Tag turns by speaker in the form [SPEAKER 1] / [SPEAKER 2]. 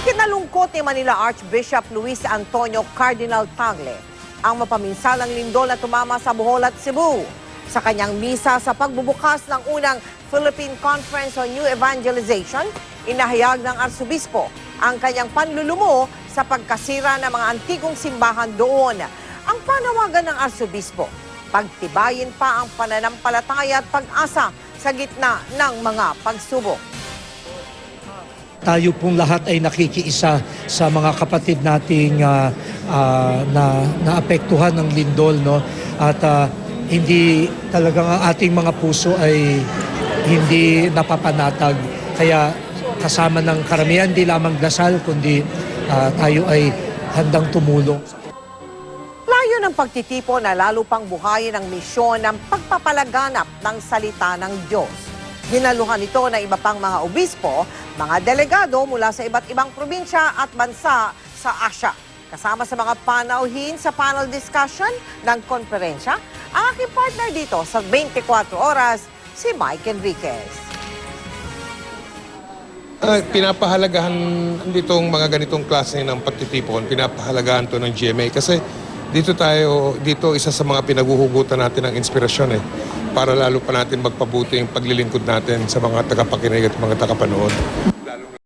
[SPEAKER 1] Ikinalungkot ni Manila Archbishop Luis Antonio Cardinal Tagle ang mapaminsalang lindol na tumama sa Bohol at Cebu. Sa kanyang misa sa pagbubukas ng unang Philippine Conference on New Evangelization, inahayag ng Arsobispo ang kanyang panlulumo sa pagkasira ng mga antigong simbahan doon. Ang panawagan ng Arsobispo, pagtibayin pa ang pananampalataya at pag-asa sa gitna ng mga pagsubok.
[SPEAKER 2] Tayo pong lahat ay nakikiisa sa mga kapatid nating naapektuhan ng lindol, no? At hindi talagang ang ating mga puso ay hindi napapanatag. Kaya kasama ng karamihan, hindi lamang dasal, kundi tayo ay handang tumulong.
[SPEAKER 1] Layo ng pagtitipon na lalo pang buhayin ang misyon ng pagpapalaganap ng salita ng Diyos. Ginaluhan ito ng iba pang mga obispo, mga delegado mula sa iba't ibang probinsya at bansa sa Asia. Kasama sa mga panauhin sa panel discussion ng konferensya, ang aking partner dito sa 24 oras, si Mike Enriquez.
[SPEAKER 3] Pinapahalagahan ditong mga ganitong klase ng pagtitipon, pinapahalagahan to ng GMA kasi dito isa sa mga pinaguhugutan natin ng inspirasyon para lalo pa natin magpabuti yung paglilingkod natin sa mga tagapakinig at mga tagapanood.